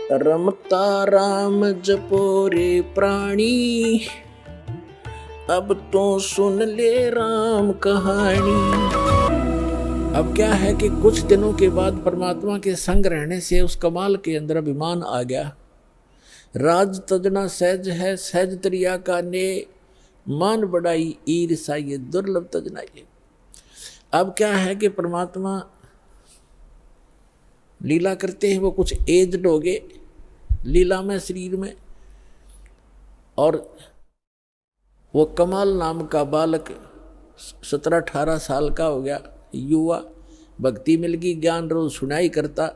रमता राम जपो रे प्राणी, अब तो सुन ले राम कहानी। अब क्या है कि कुछ दिनों के बाद परमात्मा के संग रहने से उस कमाल के अंदर अभिमान आ गया। राज तजना सहज है, सहज तरिया का ने, मान बढ़ाई ईर्षा ये दुर्लभ तजना ये। अब क्या है कि परमात्मा लीला करते हैं, वो कुछ एज्ड हो गए लीला में, शरीर में, और वो कमाल नाम का बालक 17-18 साल का हो गया, युवा, भक्ति मिल गई, ज्ञान रोज सुनाई करता,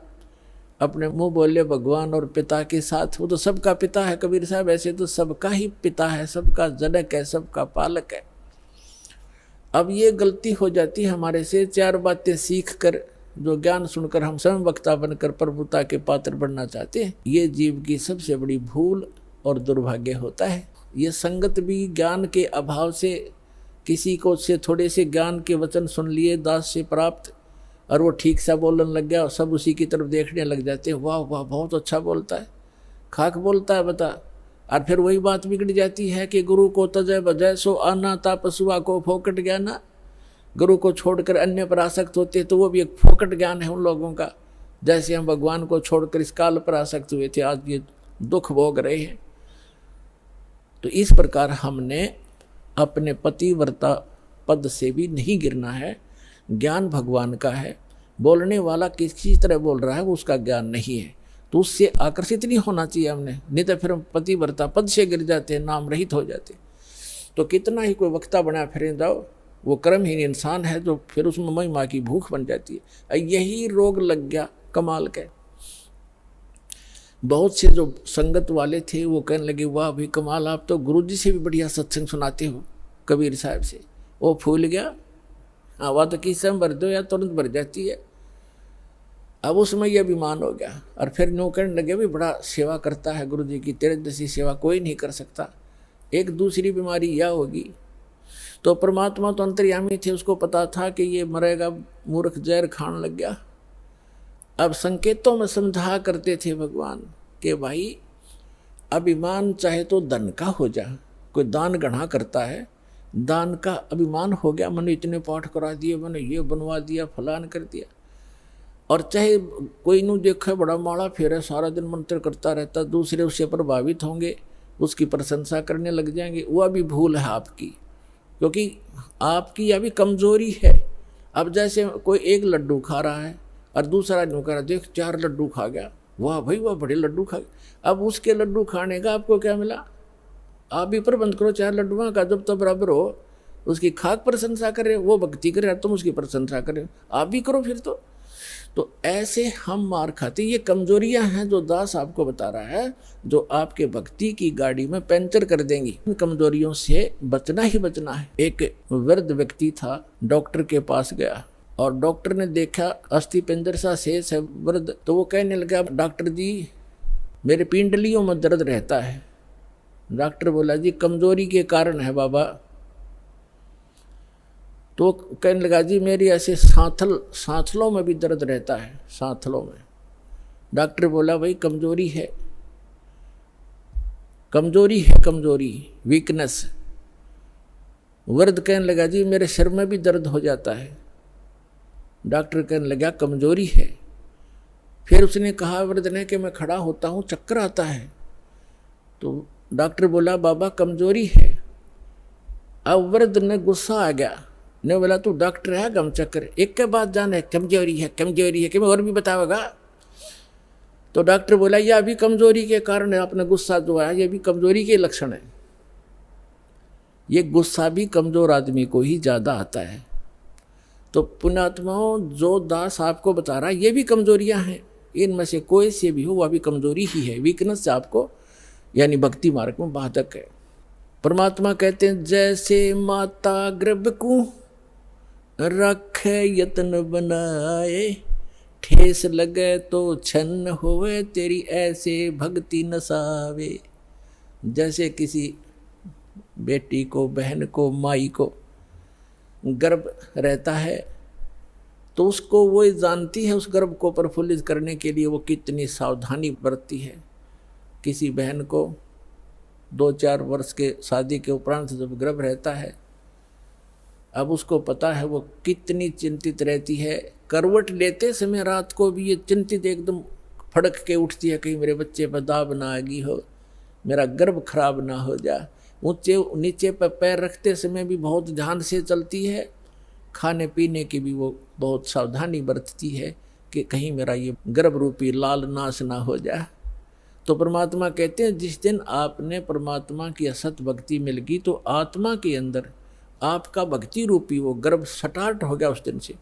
अपने मुंह बोले भगवान और पिता के साथ। वो तो सबका पिता है कबीर साहब, ऐसे तो सबका ही पिता है, सबका जनक है, सबका पालक है। अब ये गलती हो जाती है हमारे से, चार बातें सीख कर, जो ज्ञान सुनकर हम स्वयं वक्ता बनकर प्रभुता के पात्र बनना चाहते हैं, ये जीव की सबसे बड़ी भूल और दुर्भाग्य होता है। ये संगत भी ज्ञान के अभाव से, किसी को से थोड़े से ज्ञान के वचन सुन लिए दास से प्राप्त, और वो ठीक सा बोलने लग गया और सब उसी की तरफ देखने लग जाते हैं, वाह वाह बहुत अच्छा बोलता है, खाक बोलता है बता। और फिर वही बात बिगड़ जाती है कि गुरु को तजय बजय सो आना ता पशुआ को फोकट ज्ञाना। गुरु को छोड़कर अन्य पर आसक्त होते तो वो भी एक फोकट ज्ञान है उन लोगों का, जैसे हम भगवान को छोड़कर इस काल पर आसक्त हुए थे, आज ये दुख भोग रहे हैं। तो इस प्रकार हमने अपने पतिव्रता पद से भी नहीं गिरना है। ज्ञान भगवान का है, बोलने वाला किसी तरह बोल रहा है वो उसका ज्ञान नहीं है, तो उससे आकर्षित नहीं होना चाहिए हमने, नहीं तो फिर हम पतिव्रता पद से गिर जाते हैं, नाम रहित हो जाते। तो कितना ही कोई वक्ता बना फिर जाओ, वो कर्महीन इंसान है, जो फिर उसमें महिमा की भूख बन जाती है। यही रोग लग गया कमाल के। बहुत से जो संगत वाले थे वो कहने लगे, वाह भाई कमाल, आप तो गुरुजी से भी बढ़िया सत्संग सुनाते हो कबीर साहब से। वो फूल गया, आवा तो किस समय भर दो या तुरंत भर जाती है। अब उसमें यह अभिमान हो गया, और फिर नो कहने लगे, भी बड़ा सेवा करता है गुरुजी की, तेरे जैसी सेवा कोई नहीं कर सकता। एक दूसरी बीमारी यह होगी, तो परमात्मा तो अंतर्यामी थे, उसको पता था कि ये मरेगा, मूर्ख जहर खाने लग गया। अब संकेतों में समझा करते थे भगवान कि भाई अभिमान चाहे तो धन का हो जा, कोई दान गढ़ा करता है, दान का अभिमान हो गया, मैंने इतने पाठ करा दिए, मैंने ये बनवा दिया, फलान कर दिया। और चाहे कोई नू देखे बड़ा माड़ा फेरे, सारा दिन मंत्र करता रहता, दूसरे उससे प्रभावित होंगे, उसकी प्रशंसा करने लग जाएंगे, वह भी भूल है आपकी, क्योंकि आपकी यह भी कमजोरी है। अब जैसे कोई एक लड्डू खा रहा है और दूसरा यूँ कह रहा, देख 4 लड्डू खा गया, वाह भाई वाह बड़े लड्डू खा गए। अब उसके लड्डू खाने का आपको क्या मिला? आप भी प्रबंध करो 4 लड्डुओं का, जब तो बराबर हो, उसकी खाक प्रशंसा करे, वो भक्ति करे, तुम उसकी प्रशंसा करे, आप भी करो फिर तो ऐसे हम मार खाते। ये कमजोरियां हैं जो दास आपको बता रहा है, जो आपके भक्ति की गाड़ी में पंचर कर देंगी। इन कमजोरियों से बचना ही बचना है। एक वृद्ध व्यक्ति था, डॉक्टर के पास गया और डॉक्टर ने देखा अस्थि पिंजर सा शेष है वृद्ध, तो वो कहने लगा, डॉक्टर जी मेरे पिंडलियों में दर्द रहता है। डॉक्टर बोला, जी कमजोरी के कारण है बाबा। तो कहने लगा, जी मेरी ऐसे सांथलों में भी दर्द रहता है, सांथलों में। डॉक्टर बोला, भाई कमजोरी है, कमजोरी, वीकनेस। वृद्ध कहने लगा, जी मेरे सिर में भी दर्द हो जाता है। डॉक्टर कहने लगा, कमजोरी है। फिर उसने कहा वृद्ध ने कि मैं खड़ा होता हूँ चक्कर आता है। तो डॉक्टर बोला, बाबा कमजोरी है। अब वृद्ध ने गुस्सा आ गया, ने बोला, तू डॉक्टर है गम चक्कर, एक के बाद जाने कमजोरी है कि मैं और भी बताओगा। तो डॉक्टर बोला, यह भी कमजोरी के कारण है, अपना गुस्सा जो है ये भी कमजोरी के लक्षण है। ये गुस्सा भी कमजोर आदमी को ही ज़्यादा आता है। तो पुण्यात्माओं, जो दास आपको बता रहा है ये भी कमजोरियां हैं, इनमें से कोई से भी हो वह भी कमजोरी ही है, वीकनेस आपको यानी भक्ति मार्ग में बाधक है। परमात्मा कहते हैं, जैसे माता गर्भ को रखे यत्न बनाए, ठेस लगे तो छन्न होवे, तेरी ऐसे भक्ति नसावे। जैसे किसी बेटी को, बहन को, माई को गर्भ रहता है तो उसको वो जानती है, उस गर्भ को प्रफुल्लित करने के लिए वो कितनी सावधानी बरतती है। किसी बहन को 2-4 वर्ष के शादी के उपरांत जब गर्भ रहता है, अब उसको पता है वो कितनी चिंतित रहती है। करवट लेते समय रात को भी ये चिंतित एकदम फड़क के उठती है, कहीं मेरे बच्चे पर दाब ना आ गई हो, मेरा गर्भ खराब ना हो जा। ऊंचे नीचे पर पैर रखते समय भी बहुत ध्यान से चलती है। खाने पीने की भी वो बहुत सावधानी बरतती है कि कहीं मेरा ये गर्भ रूपी लाल नाश ना हो जाए। तो परमात्मा कहते हैं जिस दिन आपने परमात्मा की असत भक्ति मिल गई तो आत्मा के अंदर आपका भक्ति रूपी वो गर्भ स्टार्ट हो गया उस दिन से।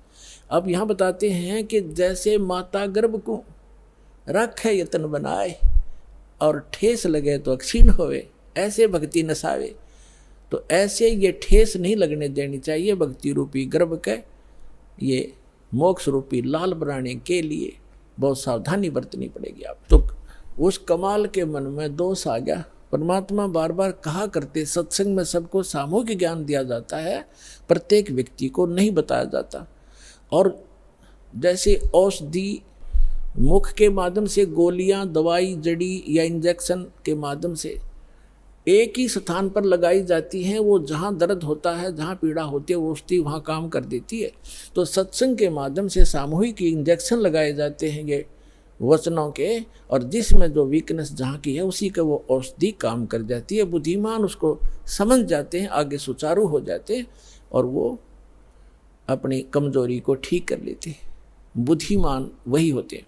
अब यहाँ बताते हैं कि जैसे माता गर्भ को रखे यतन बनाए और ठेस लगे तो अक्षीण होवे, ऐसे भक्ति नसावे। तो ऐसे ये ठेस नहीं लगने देनी चाहिए भक्ति रूपी गर्भ के। ये मोक्ष रूपी लाल बनाने के लिए बहुत सावधानी बरतनी पड़ेगी आप। तो उस कमाल के मन में दोष आ गया। परमात्मा बार बार कहा करते, सत्संग में सबको सामूहिक ज्ञान दिया जाता है, प्रत्येक व्यक्ति को नहीं बताया जाता। और जैसे औषधि मुख के माध्यम से गोलियां, दवाई, जड़ी या इंजेक्शन के माध्यम से एक ही स्थान पर लगाई जाती हैं, वो जहाँ दर्द होता है, जहाँ पीड़ा होती है, वो औषधि वहाँ काम कर देती है। तो सत्संग के माध्यम से सामूहिक इंजेक्शन लगाए जाते हैं ये वचनों के, और जिसमें जो वीकनेस जहाँ की है उसी का वो औषधि काम कर जाती है। बुद्धिमान उसको समझ जाते हैं, आगे सुचारू हो जाते हैं और वो अपनी कमजोरी को ठीक कर लेते हैं। बुद्धिमान वही होते हैं।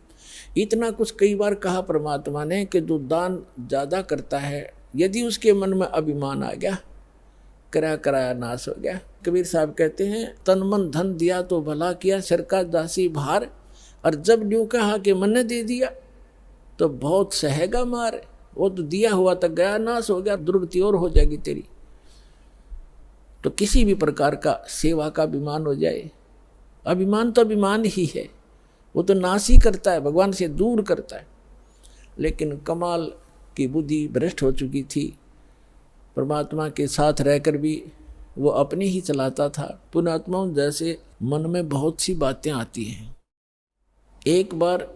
इतना कुछ कई बार कहा परमात्मा ने कि जो दान ज़्यादा करता है, यदि उसके मन में अभिमान आ गया, कराया नाश हो गया। कबीर साहब कहते हैं, तन मन धन दिया तो भला किया, सिर का दासी भार, और जब न्यू कहा कि मन ने दे दिया तो बहुत सहेगा मार। वो तो दिया हुआ तक गया, नाश हो गया, दुर्गति और हो जाएगी तेरी। तो किसी भी प्रकार का सेवा का अभिमान हो जाए, अभिमान तो अभिमान ही है, वो तो नाश ही करता है, भगवान से दूर करता है। लेकिन कमाल की बुद्धि भ्रष्ट हो चुकी थी। परमात्मा के साथ रहकर भी वो अपने ही चलाता था। पुण्यात्माओं, जैसे मन में बहुत सी बातें आती हैं। एक बार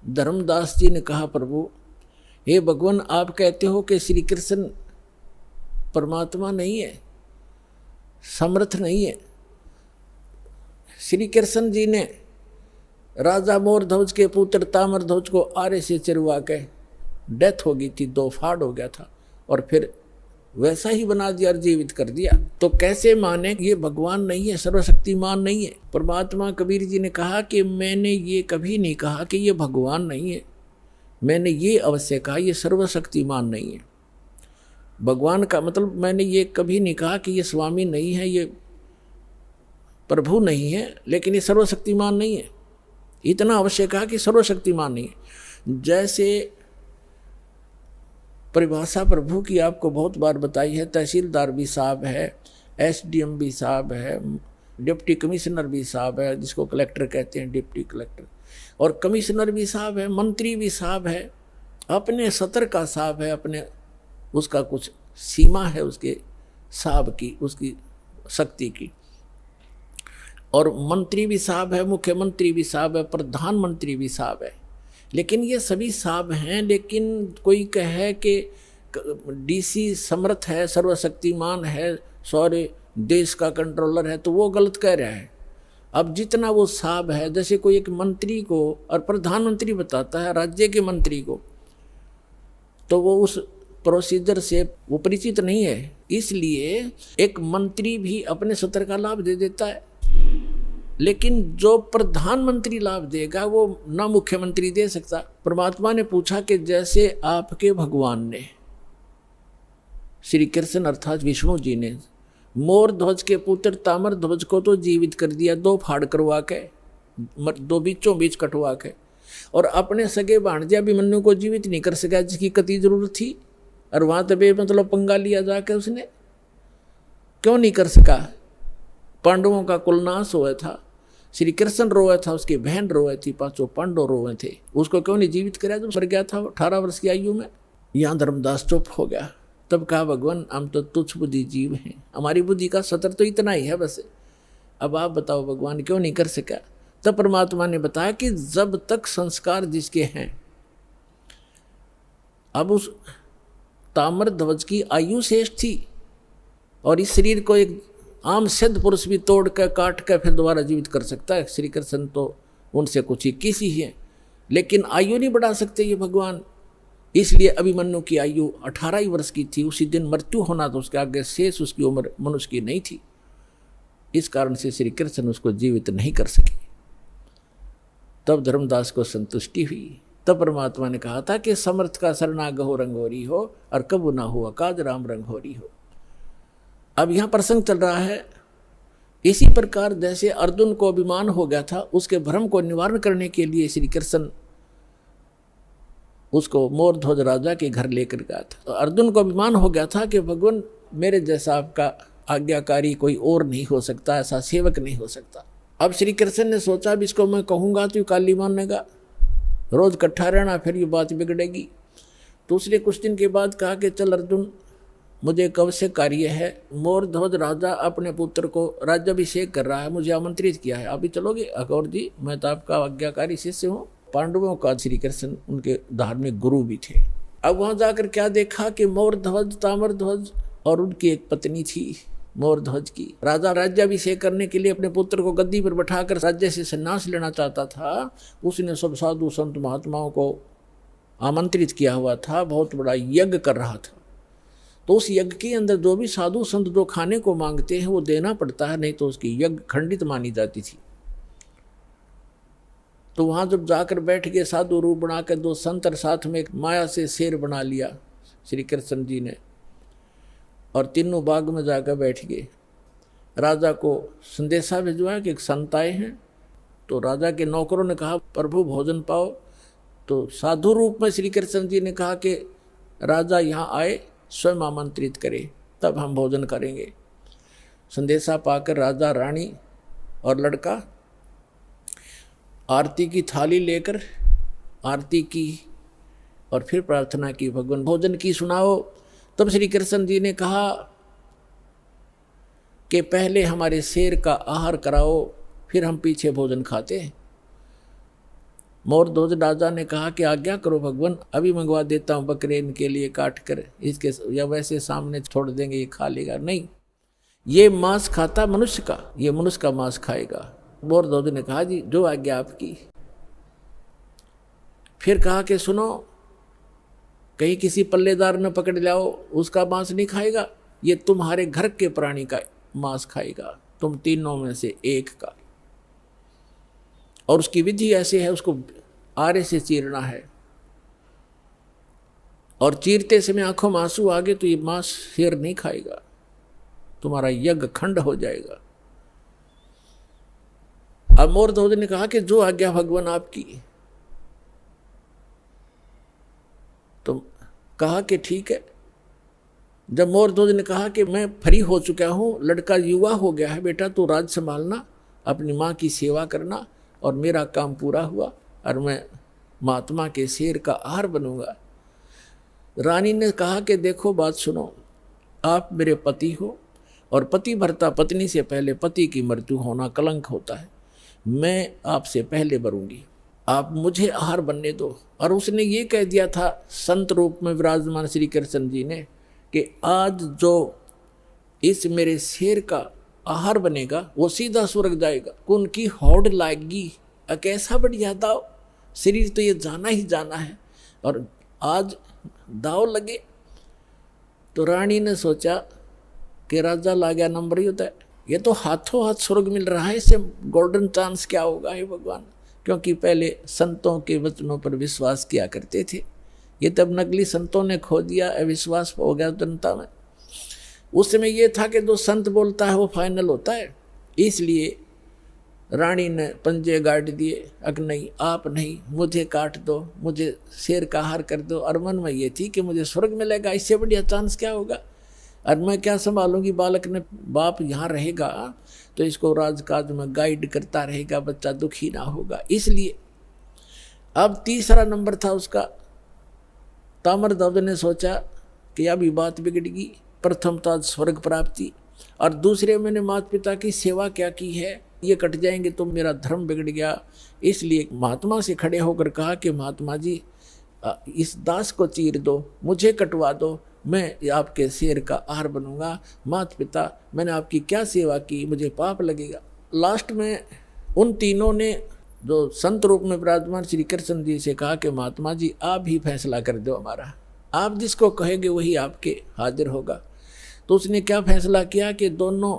धर्मदास जी ने कहा, प्रभु हे भगवान, आप कहते हो कि श्री कृष्ण परमात्मा नहीं है, समर्थ नहीं है। श्री कृष्ण जी ने राजा मोरध्वज के पुत्र ताम्रध्वज को आरे से चिरवा के डेथ हो गई थी, 2 फाड़ हो गया था, और फिर वैसा ही बना दिया और जीवित कर दिया। तो कैसे माने ये भगवान नहीं है, सर्वशक्तिमान नहीं है। परमात्मा कबीर जी ने कहा कि मैंने ये कभी नहीं कहा कि ये भगवान नहीं है, मैंने ये अवश्य कहा ये सर्वशक्तिमान नहीं है। भगवान का मतलब मैंने ये कभी नहीं कहा कि ये स्वामी नहीं है, ये प्रभु नहीं है, लेकिन ये सर्वशक्तिमान नहीं है। इतना अवश्य कहा कि सर्वशक्तिमान नहीं है। जैसे परिभाषा प्रभु की आपको बहुत बार बताई है, तहसीलदार भी साहब है, एसडीएम भी साहब है, डिप्टी कमिश्नर भी साहब है, जिसको कलेक्टर कहते हैं, डिप्टी कलेक्टर, और कमिश्नर भी साहब है, मंत्री भी साहब है, अपने सतर का साहब है, अपने उसका कुछ सीमा है उसके साहब की, उसकी शक्ति की। और मंत्री भी साहब है, मुख्यमंत्री भी साहब है, प्रधानमंत्री भी साहब है। लेकिन ये सभी साहब हैं, लेकिन कोई कहे कि डीसी समर्थ है, सर्वशक्तिमान है, सारे देश का कंट्रोलर है, तो वो गलत कह रहा है। अब जितना वो साहब है, जैसे कोई एक मंत्री को और प्रधानमंत्री बताता है राज्य के मंत्री को, तो वो उस प्रोसीजर से वो परिचित नहीं है, इसलिए एक मंत्री भी अपने सत्र का लाभ दे देता है, लेकिन जो प्रधानमंत्री लाभ देगा वो ना मुख्यमंत्री दे सकता। परमात्मा ने पूछा कि जैसे आपके भगवान ने, श्री कृष्ण अर्थात विष्णु जी ने, मोर ध्वज के पुत्र ताम्र ध्वज को तो जीवित कर दिया, 2 फाड़ करवा के, 2 बीचों बीच कटवा के, और अपने सगे भांजे अभिमन्यु को जीवित नहीं कर सका, जिसकी कति जरूरत थी, और वहां तबे मतलब पंगा लिया जाके उसने क्यों नहीं कर सका। पांडवों का कुलनाश हुआ था, श्री कृष्ण रोए था, उसकी बहन रोए थी, 5 पांडव रोए थे, उसको क्यों नहीं जीवित कराया जो मर गया था 18 वर्ष की आयु में। यहाँ धर्मदास चुप हो गया। तब कहा, भगवान हम तो तुच्छ बुद्धि जीव हैं, हमारी बुद्धि का सतर तो इतना ही है, बस अब आप बताओ भगवान क्यों नहीं कर सका? तब परमात्मा ने बताया कि जब तक संस्कार जिसके हैं, अब उस ताम्र ध्वज की आयु शेष थी और इस शरीर को एक आम सिद्ध पुरुष भी तोड़ कर काट कर फिर दोबारा जीवित कर सकता है। श्री कृष्ण तो उनसे कुछ 21 ही है, लेकिन आयु नहीं बढ़ा सकते ये भगवान। इसलिए अभिमन्यु की आयु 18 ही वर्ष की थी। उसी दिन मृत्यु होना, तो उसके आगे शेष उसकी उम्र मनुष्य की नहीं थी। इस कारण से श्री कृष्ण उसको जीवित नहीं कर सके। तब धर्मदास को संतुष्टि हुई। तब परमात्मा ने कहा था कि समर्थ का शरणागहो रंगोरी हो और कबू ना हो काज राम रंगोरी हो। अब यहाँ प्रसंग चल रहा है, इसी प्रकार जैसे अर्जुन को अभिमान हो गया था, उसके भ्रम को निवारण करने के लिए श्री कृष्ण उसको मोर ध्वज राजा के घर लेकर गया था। तो अर्जुन को अभिमान हो गया था कि भगवान मेरे जैसा आपका आज्ञाकारी कोई और नहीं हो सकता, ऐसा सेवक नहीं हो सकता। अब श्री कृष्ण ने सोचा अब इसको मैं कहूँगा तो काली मानेगा, रोज इकट्ठा रहना, फिर ये बात बिगड़ेगी। तो उसने कुछ दिन के बाद कहा कि चल अर्जुन, मुझे कब से कार्य है, मोर ध्वज राजा अपने पुत्र को राज्याभिषेक कर रहा है, मुझे आमंत्रित किया है, आप भी चलोगे? अकौर जी, मैं तो आपका आज्ञाकारी शिष्य हूँ। पांडवों का श्री कृष्ण उनके धार्मिक गुरु भी थे। अब वहाँ जाकर क्या देखा कि मोर ध्वज, ताम्र ध्वज और उनकी एक पत्नी थी मोर ध्वज की। राजा राज्याभिषेक करने के लिए अपने पुत्र को गद्दी पर बैठाकर राज्य से संन्यास लेना चाहता था। उसने सब साधु संत महात्माओं को आमंत्रित किया हुआ था, बहुत बड़ा यज्ञ कर रहा था। तो उस यज्ञ के अंदर जो भी साधु संत जो खाने को मांगते हैं वो देना पड़ता है, नहीं तो उसकी यज्ञ खंडित मानी जाती थी। तो वहाँ जब जाकर बैठ गए साधु रूप बनाकर, दो संत और साथ में एक माया से शेर बना लिया श्री कृष्ण जी ने, और तीनों बाग में जाकर बैठ गए। राजा को संदेशा भिजवाया कि एक संत आए हैं। तो राजा के नौकरों ने कहा प्रभु भोजन पाओ। तो साधु रूप में श्री कृष्ण जी ने कहा कि राजा यहाँ आए, स्वयं आमंत्रित करे तब हम भोजन करेंगे। संदेशा पाकर राजा, रानी और लड़का आरती की थाली लेकर आरती की और फिर प्रार्थना की, भगवान भोजन की सुनाओ। तब श्री कृष्ण जी ने कहा कि पहले हमारे शेर का आहार कराओ, फिर हम पीछे भोजन खाते हैं। मोर ध्वज राजा ने कहा कि आज्ञा करो भगवान, अभी मंगवा देता हूँ बकरे इनके लिए काट कर, इसके या वैसे सामने छोड़ देंगे, ये खा लेगा। नहीं, ये मांस खाता मनुष्य का, ये मनुष्य का मांस खाएगा। मोर ध्वज ने कहा जी जो आज्ञा आपकी। फिर कहा कि सुनो, कहीं किसी पल्लेदार न पकड़ लाओ, उसका मांस नहीं खाएगा, ये तुम्हारे घर के प्राणी का मांस खाएगा, तुम तीनों में से एक का। और उसकी विधि ऐसे है, उसको आरे से चीरना है और चीरते समय आंखों में आंसू आ गए तो ये मांस शेर नहीं खाएगा, तुम्हारा यज्ञ खंड हो जाएगा। अब मोर ध्वज ने कहा कि जो आज्ञा भगवान आपकी। तो कहा कि ठीक है। जब मोर ध्वज ने कहा कि मैं फ्री हो चुका हूँ, लड़का युवा हो गया है, बेटा तू राज संभालना, अपनी माँ की सेवा करना, और मेरा काम पूरा हुआ और मैं महात्मा के शेर का आहार बनूंगा। रानी ने कहा कि देखो बात सुनो, आप मेरे पति हो और पति भरता पत्नी से पहले पति की मृत्यु होना कलंक होता है, मैं आपसे पहले मरूंगी, आप मुझे आहार बनने दो। और उसने ये कह दिया था संत रूप में विराजमान श्री कृष्ण जी ने कि आज जो इस मेरे शेर का आहार बनेगा वो सीधा स्वर्ग जाएगा, उनकी होड़ लाएगी। कैसा बढ़िया दाव, शरीर तो ये जाना ही जाना है और आज दाव लगे। तो रानी ने सोचा कि राजा ला गया नंबर ही होता है, ये तो हाथों हाथ स्वर्ग मिल रहा है, इससे गोल्डन चांस क्या होगा हे भगवान। क्योंकि पहले संतों के वचनों पर विश्वास किया करते थे, ये तब नकली संतों ने खो दिया, अविश्वास हो गया जनता में। उस समय ये था कि जो संत बोलता है वो फाइनल होता है। इसलिए रानी ने पंजे गाड़ दिए, अग नहीं आप नहीं, मुझे काट दो, मुझे शेर का आहार कर दो। और मन में ये थी कि मुझे स्वर्ग मिलेगा, इससे बढ़िया चांस क्या होगा, और मैं क्या संभालूंगी। बालक ने बाप यहाँ रहेगा तो इसको राजकाज में गाइड करता रहेगा, बच्चा दुखी ना होगा। इसलिए अब तीसरा नंबर था उसका। ताम्रध्वज ने सोचा कि अभी बात बिगड़गी, प्रथम था स्वर्ग प्राप्ति, और दूसरे मैंने माता पिता की सेवा क्या की है, ये कट जाएंगे तो मेरा धर्म बिगड़ गया। इसलिए महात्मा से खड़े होकर कहा कि महात्मा जी इस दास को चीर दो, मुझे कटवा दो, मैं आपके शेर का आहार बनूंगा। माता पिता मैंने आपकी क्या सेवा की, मुझे पाप लगेगा। लास्ट में उन तीनों ने जो संत रूप में विराजमान श्री कृष्ण जी से कहा कि महात्मा जी आप ही फैसला कर दो हमारा, आप जिसको कहेंगे वही आपके हाजिर होगा। तो उसने क्या फैसला किया कि दोनों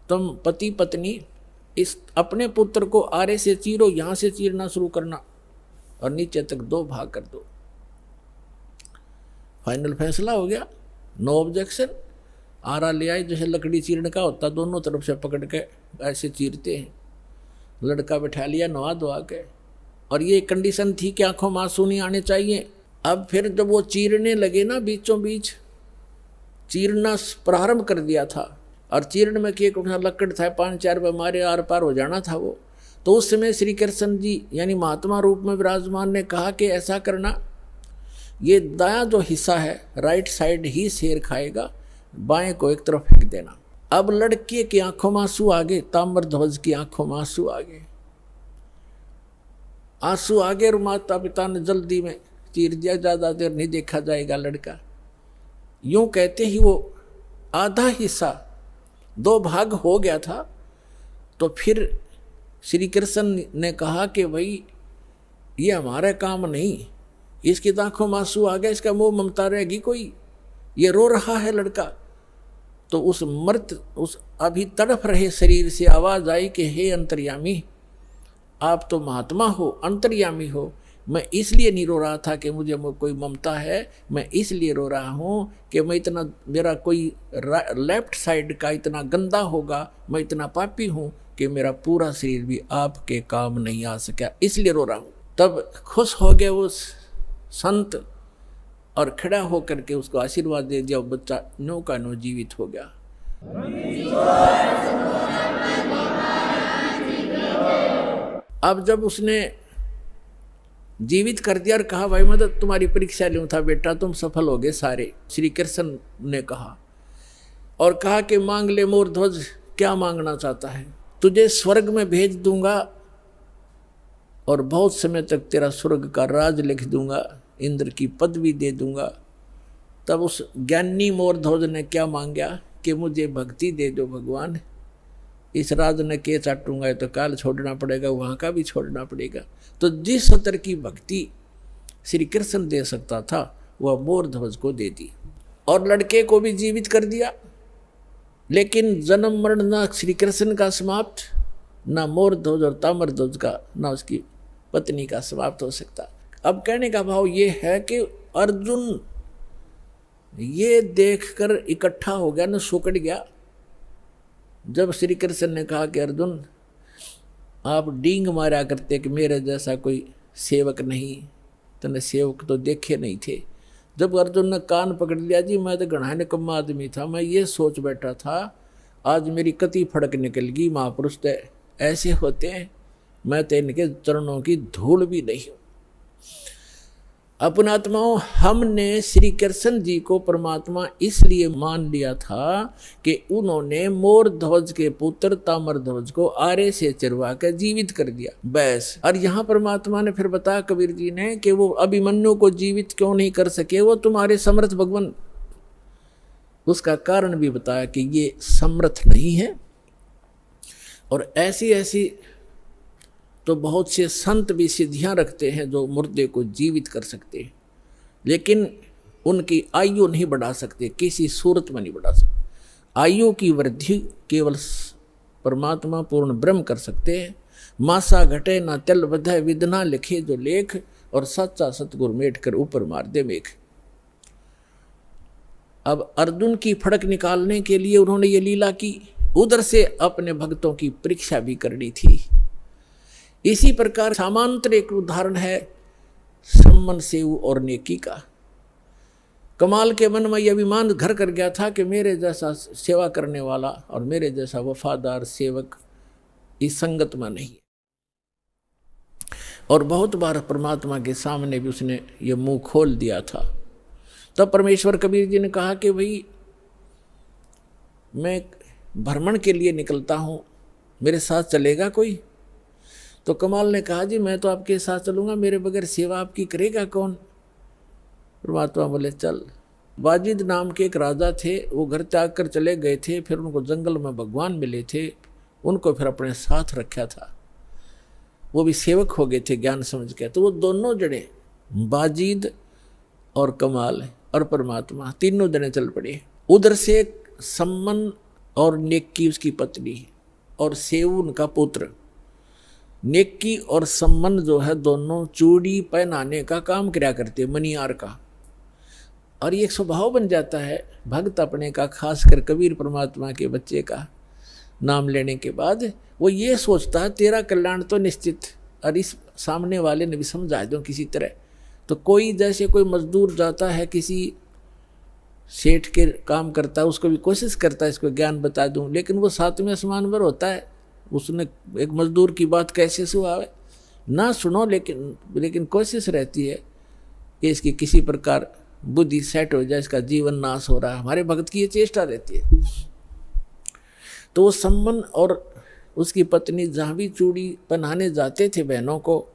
तुम पति पत्नी इस अपने पुत्र को आरे से चीरो, यहाँ से चीरना शुरू करना और नीचे तक 2 भाग कर दो। फाइनल फैसला हो गया, नो ऑब्जेक्शन। आरा ले आए, जैसे लकड़ी चीरने का होता, दोनों तरफ से पकड़ के ऐसे चीरते हैं। लड़का बैठा लिया नवा धोआ के, और ये कंडीशन थी कि आंखों में आंसू नहीं आने चाहिए। अब फिर जब वो चीरने लगे ना, बीचों बीच चीरना प्रारंभ कर दिया था, और चीरण में एक उठा लकड़ था, 5-4 मारे आर पार हो जाना था वो। तो उस समय श्री कृष्ण जी यानी महात्मा रूप में विराजमान ने कहा कि ऐसा करना, ये दायां जो हिस्सा है राइट साइड ही शेर खाएगा, बाएं को एक तरफ फेंक देना। अब लड़के की आंखों में आंसू आ गए, ताम्रध्वज की आंखों में आंसू आ गए, आंसू आ गए, और माता पिता ने जल्दी में चीर दिया, ज्यादा देर नहीं देखा जाएगा लड़का। यूं कहते ही वो आधा हिस्सा 2 भाग हो गया था। तो फिर श्री कृष्ण ने कहा कि भाई ये हमारा काम नहीं, इसकी आंखों में आंसू आ गया, इसका मुंह ममता रहेगी कोई, ये रो रहा है लड़का। तो उस अभी तड़फ रहे शरीर से आवाज आई कि हे अंतर्यामी, आप तो महात्मा हो, अंतर्यामी हो, मैं इसलिए नहीं रो रहा था कि मुझे कोई ममता है, मैं इसलिए रो रहा हूँ कि मैं इतना, मेरा कोई लेफ्ट साइड का इतना गंदा होगा, मैं इतना पापी हूँ कि मेरा पूरा शरीर भी आपके काम नहीं आ सका, इसलिए रो रहा हूँ। तब खुश हो गए उस संत और खड़ा होकर के उसको आशीर्वाद दे दिया। बच्चा नो का नो जीवित हो गया। अब जब उसने जीवित कर दिया और कहा भाई मैं तो तुम्हारी परीक्षा लूँ था बेटा, तुम सफल हो गए सारे, श्री कृष्ण ने कहा, और कहा कि मांग ले मोर ध्वज, क्या मांगना चाहता है, तुझे स्वर्ग में भेज दूंगा और बहुत समय तक तेरा स्वर्ग का राज लिख दूंगा, इंद्र की पदवी दे दूंगा। तब उस ज्ञानी मोर ध्वज ने क्या मांगा कि मुझे भक्ति दे दो भगवान, इस राज ने के चाटूंगा, तो काल छोड़ना पड़ेगा, वहाँ का भी छोड़ना पड़ेगा। तो जिस स्तर की भक्ति श्री कृष्ण दे सकता था वह मोर ध्वज को दे दी, और लड़के को भी जीवित कर दिया। लेकिन जन्म मरण न श्री कृष्ण का समाप्त, न मोर ध्वज और ताम्र ध्वज का, न उसकी पत्नी का समाप्त हो सकता। अब कहने का भाव ये है कि अर्जुन ये देखकर इकट्ठा हो गया, न सुकड़ गया। जब श्री कृष्ण ने कहा कि अर्जुन आप डींग मारा करते कि मेरे जैसा कोई सेवक नहीं, तने सेवक तो देखे नहीं थे। जब अर्जुन ने कान पकड़ लिया, जी मैं तो घना निकम्मा आदमी था, मैं ये सोच बैठा था आज मेरी कति फड़क निकल गई, महापुरुष तो ऐसे होते हैं, मैं तो इनके चरणों की धूल भी नहीं हूँ। अपनात्माओं, हमने श्री कृष्ण जी को परमात्मा इसलिए मान लिया था कि उन्होंने मोर ध्वज के पुत्र ताम्र ध्वज को आरे से चिरवा कर जीवित कर दिया, बस। और यहाँ परमात्मा ने फिर बताया कबीर जी ने कि वो अभिमन्यु को जीवित क्यों नहीं कर सके, वो तुम्हारे समर्थ भगवान। उसका कारण भी बताया कि ये समर्थ नहीं है, और ऐसी ऐसी तो बहुत से संत भी सिद्धियां रखते हैं जो मुर्दे को जीवित कर सकते हैं, लेकिन उनकी आयु नहीं बढ़ा सकते, किसी सूरत में नहीं बढ़ा सकते। आयु की वृद्धि केवल परमात्मा पूर्ण ब्रह्म कर सकते हैं। मासा घटे ना तल बधे, विदना लिखे जो लेख, और सच्चा सतगुरु मेट कर ऊपर मार दे मेघ। अब अर्जुन की फड़क निकालने के लिए उन्होंने ये लीला की, उधर से अपने भक्तों की परीक्षा भी करनी थी। इसी प्रकार सामांतर एक उदाहरण है सम्मन सेव और नेकी का। कमाल के मन में यह अभिमान घर कर गया था कि मेरे जैसा सेवा करने वाला और मेरे जैसा वफादार सेवक इस संगत में नहीं। और बहुत बार परमात्मा के सामने भी उसने ये मुंह खोल दिया था। तब परमेश्वर कबीर जी ने कहा कि भाई मैं भ्रमण के लिए निकलता हूँ, मेरे साथ चलेगा कोई? तो कमाल ने कहा जी मैं तो आपके साथ चलूँगा, मेरे बगैर सेवा आपकी करेगा कौन? परमात्मा बोले चल। वाजिद नाम के एक राजा थे, वो घर त्याग कर चले गए थे, फिर उनको जंगल में भगवान मिले थे, उनको फिर अपने साथ रखा था, वो भी सेवक हो गए थे ज्ञान समझ के। तो वो दोनों जने वाजिद और कमाल और परमात्मा तीनों जने चल पड़े। उधर से सम्मन और नेक्की उसकी पत्नी और सेव उनका पुत्र। नेक्की और सम्मन जो है दोनों चूड़ी पहनाने का काम किया करते, मनियार का। और ये एक स्वभाव बन जाता है भक्त अपने का, खासकर कबीर परमात्मा के बच्चे का नाम लेने के बाद वो ये सोचता है तेरा कल्याण तो निश्चित, और इस सामने वाले ने भी समझा दूं किसी तरह। तो कोई जैसे कोई मजदूर जाता है किसी सेठ के काम करता है, उसको भी कोशिश करता है इसको ज्ञान बता दूं, लेकिन वो सातवें आसमान पर होता है, उसने एक मजदूर की बात कैसे सुनावे ना सुनो, लेकिन कोशिश रहती है कि इसकी किसी प्रकार बुद्धि सेट हो जाए, इसका जीवन नाश हो रहा है। हमारे भक्त की ये चेष्टा रहती है। तो वो सम्मन और उसकी पत्नी जहाँ भी चूड़ी पहनाने जाते थे बहनों को,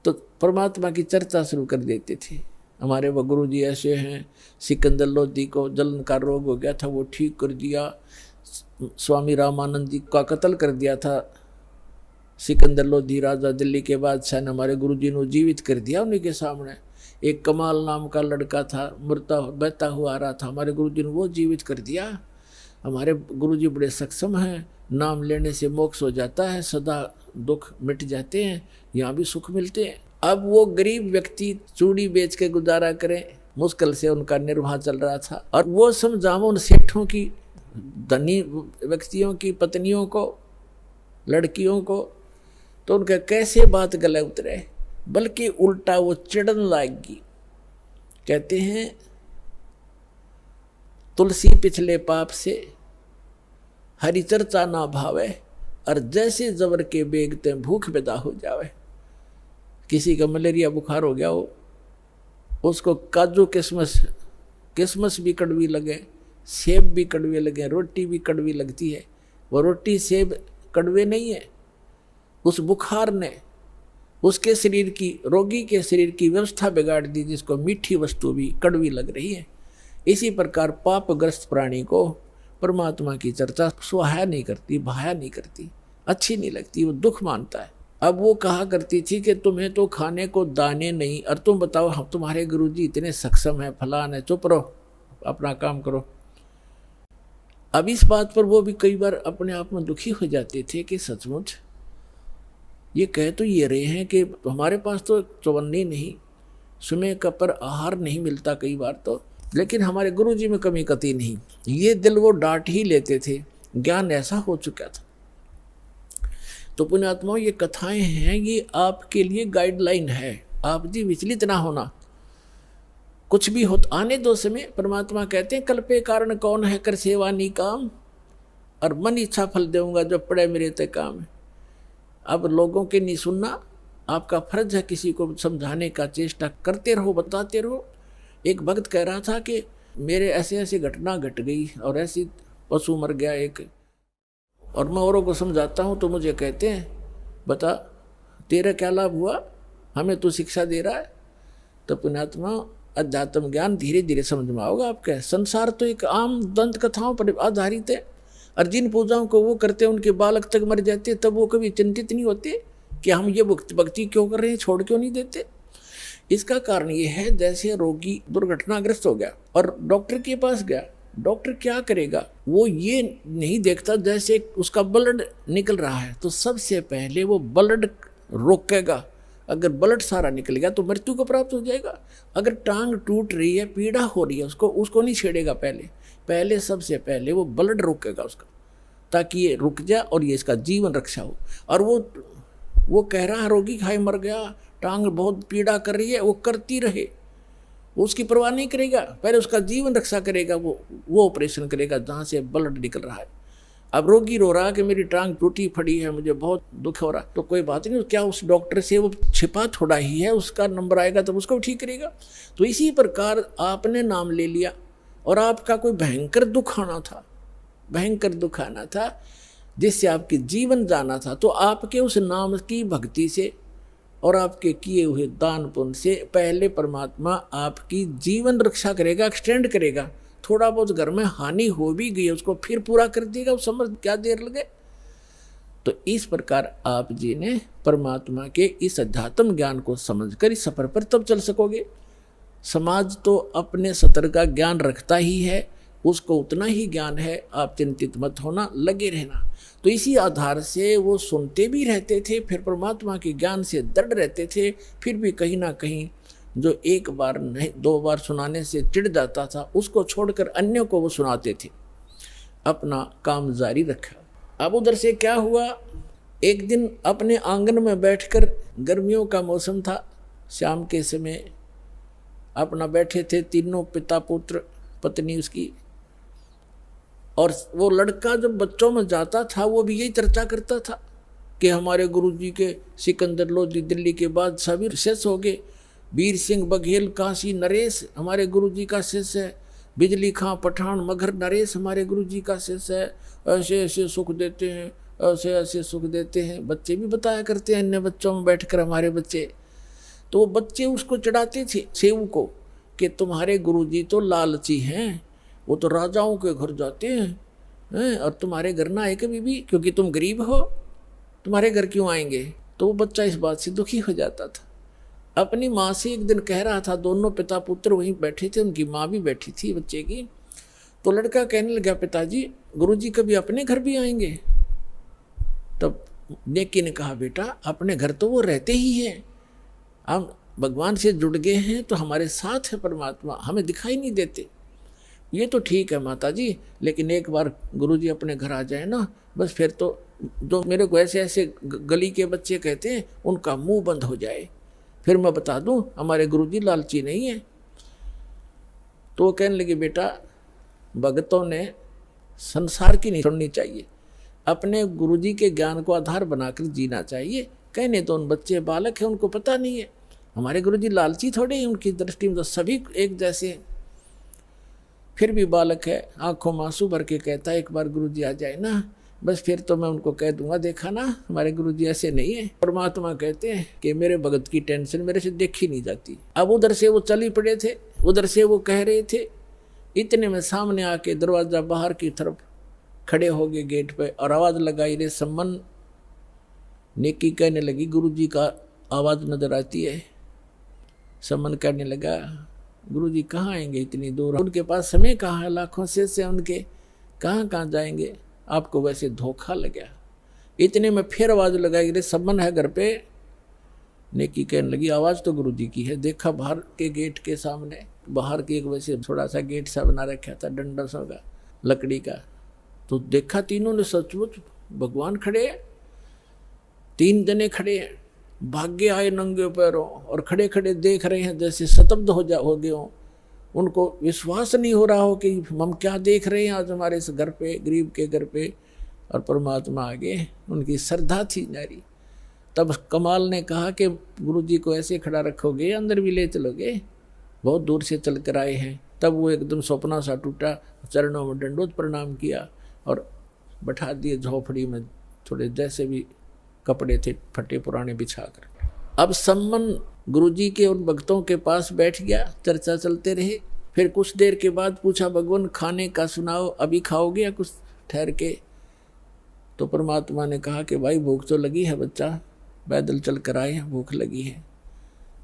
तो परमात्मा की चर्चा शुरू कर देते थे। हमारे वो गुरु जी ऐसे हैं, सिकंदर लोधी को जलन का रोग हो गया था, वो ठीक कर दिया। स्वामी रामानंद जी का कत्ल कर दिया था सिकंदर लोधी राजा, दिल्ली के बादशाह ने, हमारे गुरु जी ने जीवित कर दिया उन्हीं के सामने। एक कमाल नाम का लड़का था, मरता बहता हुआ आ रहा था, हमारे गुरु जी ने वो जीवित कर दिया। हमारे गुरु जी बड़े सक्षम हैं, नाम लेने से मोक्ष हो जाता है, सदा दुख मिट जाते हैं, यहाँ भी सुख मिलते हैं। अब वो गरीब व्यक्ति चूड़ी बेच के गुजारा करें, मुश्किल से उनका निर्वाह चल रहा था। और वो समझाओ उन सेठों की, धनी व्यक्तियों की पत्नियों को, लड़कियों को, तो उनका कैसे बात गले उतरे, बल्कि उल्टा वो चिढ़न लाएगी। कहते हैं तुलसी पिछले पाप से हरि चर्चा ना भावे, और जैसे जबर के बेगते भूख पैदा हो जावे। किसी का मलेरिया बुखार हो गया हो, उसको काजू किशमिश भी कड़वी लगे, सेब भी कड़वे लगे, रोटी भी कड़वी लगती है। वो रोटी सेब कड़वे नहीं है, उस बुखार ने उसके शरीर की, रोगी के शरीर की व्यवस्था बिगाड़ दी, जिसको मीठी वस्तु भी कड़वी लग रही है। इसी प्रकार पापग्रस्त प्राणी को परमात्मा की चर्चा सुहाया नहीं करती, भाया नहीं करती, अच्छी नहीं लगती, वो दुख मानता है। अब वो कहा करती थी कि तुम्हें तो खाने को दाने नहीं, और तुम बताओ हम तुम्हारे गुरुजी इतने सक्षम हैं, फलान है, चुप रहो, अपना काम करो। अब इस बात पर वो भी कई बार अपने आप में दुखी हो जाते थे कि सचमुच ये कह तो ये रहे हैं कि हमारे पास तो चौवन्नी नहीं, समय का पर आहार नहीं मिलता कई बार तो, लेकिन हमारे गुरुजी में कमी कती नहीं। ये दिल वो डांट ही लेते थे, ज्ञान ऐसा हो चुका था। तो पुण्यात्माओं, ये कथाएं हैं, ये आपके लिए गाइडलाइन है। आप जी विचलित ना होना, कुछ भी हो आने दो समय। परमात्मा कहते हैं कल्पे कारण कौन है, कर सेवा नी काम, और मन इच्छा फल देऊंगा जो पड़े मेरे ते काम है। अब लोगों के नहीं सुनना, आपका फर्ज है किसी को समझाने का, चेष्टा करते रहो, बताते रहो। एक भक्त कह रहा था कि मेरे ऐसे ऐसी घटना घट गई और ऐसी पशु मर गया एक, और मैं औरों को समझाता हूँ तो मुझे कहते हैं बता तेरा क्या लाभ हुआ, हमें तू शिक्षा दे रहा है। तो पुण्यात्मा, अध्यात्म ज्ञान धीरे धीरे समझ में आओगे आपके। संसार तो एक आम दंत कथाओं पर आधारित है, और जिन पूजाओं को वो करते हैं उनके बालक तक मर जाते हैं, तब वो कभी चिंतित नहीं होते कि हम ये भक्ति क्यों कर रहे हैं, छोड़ क्यों नहीं देते। इसका कारण ये है, जैसे रोगी दुर्घटनाग्रस्त हो गया और डॉक्टर के पास गया, डॉक्टर क्या करेगा, वो ये नहीं देखता जैसे उसका ब्लड निकल रहा है तो सबसे पहले वो ब्लड रोकेगा। अगर ब्लड सारा निकल गया तो मृत्यु को प्राप्त हो जाएगा। अगर टांग टूट रही है, पीड़ा हो रही है, उसको नहीं छेड़ेगा, पहले सबसे पहले वो ब्लड रोकेगा उसका, ताकि ये रुक जाए और ये इसका जीवन रक्षा हो। और वो कह रहा है रोगी खाए मर गया, टांग बहुत पीड़ा कर रही है, वो करती रहे, वो उसकी परवाह नहीं करेगा, पहले उसका जीवन रक्षा करेगा, वो ऑपरेशन करेगा जहाँ से ब्लड निकल रहा है। अब रोगी रो रहा है कि मेरी टांग टूटी पड़ी है, मुझे बहुत दुख हो रहा, तो कोई बात नहीं, क्या उस डॉक्टर से वो छिपा थोड़ा ही है, उसका नंबर आएगा तब उसको ठीक करेगा। तो इसी प्रकार आपने नाम ले लिया और आपका कोई भयंकर दुख आना था, भयंकर दुख आना था, जिससे आपके जीवन जाना था। तो आपके उस नाम की भक्ति से और आपके किए हुए दान पुण्य से पहले परमात्मा आपकी जीवन रक्षा करेगा, एक्सटेंड करेगा। थोड़ा बहुत घर में हानि हो भी गई उसको फिर पूरा कर देगा, उस समझ क्या देर लगे। तो इस प्रकार आप जी ने परमात्मा के इस अध्यात्म ज्ञान को समझकर इस सफर पर तब चल सकोगे। समाज तो अपने सतर का ज्ञान रखता ही है, उसको उतना ही ज्ञान है, आप चिंतित मत होना, लगे रहना। तो इसी आधार से वो सुनते भी रहते थे, फिर परमात्मा के ज्ञान से दृढ़ रहते थे। फिर भी कहीं ना कहीं जो एक बार नहीं 2 बार सुनाने से चिढ़ जाता था, उसको छोड़कर अन्यों को वो सुनाते थे, अपना काम जारी रखा। अब उधर से क्या हुआ, एक दिन अपने आंगन में बैठकर, गर्मियों का मौसम था, शाम के समय अपना बैठे थे तीनों, पिता पुत्र पत्नी उसकी। और वो लड़का जब बच्चों में जाता था वो भी यही चर्चा करता था कि हमारे गुरुजी के सिकंदर लोधी दिल्ली के बाद सभी शेष हो गए, वीर सिंह बघेल काशी नरेश हमारे गुरुजी का शिष्य है, बिजली खां पठान मगर नरेश हमारे गुरुजी का शिष्य है, ऐसे ऐसे सुख देते हैं, ऐसे ऐसे सुख देते हैं। बच्चे भी बताया करते हैं अन्य बच्चों में बैठकर हमारे बच्चे। तो वो बच्चे उसको चढ़ाते थे सेवक को कि तुम्हारे गुरुजी तो लालची हैं, वो तो राजाओं के घर जाते हैं और तुम्हारे घर ना आए कभी भी, क्योंकि तुम गरीब हो, तुम्हारे घर क्यों आएंगे। तो वो बच्चा इस बात से दुखी हो जाता था। अपनी माँ से एक दिन कह रहा था, दोनों पिता पुत्र वहीं बैठे थे, उनकी माँ भी बैठी थी बच्चे की। तो लड़का कहने लगा, पिताजी गुरुजी कभी अपने घर भी आएंगे। तब नेकी ने कहा, बेटा अपने घर तो वो रहते ही हैं, हम भगवान से जुड़ गए हैं तो हमारे साथ है परमात्मा, हमें दिखाई नहीं देते। ये तो ठीक है माताजी, लेकिन एक बार गुरुजी अपने घर आ जाए ना, बस फिर तो जो मेरे को ऐसे ऐसे गली के बच्चे कहते हैं उनका मुंह बंद हो जाए, फिर मैं बता दूं हमारे गुरुजी लालची नहीं है। तो वो कहने लगे, बेटा भगतों ने संसार की नहीं सुननी चाहिए, अपने गुरुजी के ज्ञान को आधार बनाकर जीना चाहिए। कहने तो उन बच्चे बालक हैं, उनको पता नहीं है हमारे गुरुजी लालची थोड़े हैं, उनकी दृष्टि में तो सभी एक जैसे हैं। फिर भी बालक है, आंखों में आंसू भर के कहता है, एक बार गुरुजी आ जाए ना, बस फिर तो मैं उनको कह दूंगा, देखा ना हमारे गुरुजी ऐसे नहीं है। परमात्मा कहते हैं कि मेरे भगत की टेंशन मेरे से देखी नहीं जाती। अब उधर से वो चली पड़े थे, उधर से वो कह रहे थे, इतने में सामने आके दरवाजा बाहर की तरफ खड़े हो गए गेट पे और आवाज़ लगाई, रे सम्मन। नेकी कहने लगी, गुरुजी का आवाज़ नजर आती है। सम्मन कहने लगा, गुरुजी कहाँ आएंगे इतनी दूर, उनके पास समय कहाँ है, लाखों से उनके कहाँ कहाँ जाएंगे, आपको वैसे धोखा लगा। इतने में फिर आवाज़ लगाई, रे सम्मन है घर पे। नेकी कहने लगी, आवाज़ तो गुरुजी की है। देखा बाहर के गेट के सामने, बाहर के एक वैसे थोड़ा सा गेट सा बना रखा था डंडा सा का लकड़ी का, तो देखा तीनों ने सचमुच भगवान खड़े हैं, 3 जने खड़े हैं, भाग्य आए नंगे पैरों और खड़े खड़े देख रहे हैं, जैसे स्तब्ध हो गए हों। उनको विश्वास नहीं हो रहा हो कि हम क्या देख रहे हैं आज हमारे इस घर पे, गरीब के घर पे, और परमात्मा आगे। उनकी श्रद्धा थी नारी। तब कमाल ने कहा कि गुरुजी को ऐसे खड़ा रखोगे, अंदर भी ले चलोगे, बहुत दूर से चल कर आए हैं। तब वो एकदम सपना सा टूटा, चरणों में दंडोत प्रणाम किया और बैठा दिए झोपड़ी में, थोड़े जैसे भी कपड़े थे फटे पुराने बिछाकर। अब सम्मन गुरुजी के उन भक्तों के पास बैठ गया, चर्चा चलते रहे। फिर कुछ देर के बाद पूछा, भगवान खाने का सुनाओ, अभी खाओगे या कुछ ठहर के। तो परमात्मा ने कहा कि भाई भूख तो लगी है बच्चा, पैदल चल कर आए हैं, भूख लगी है,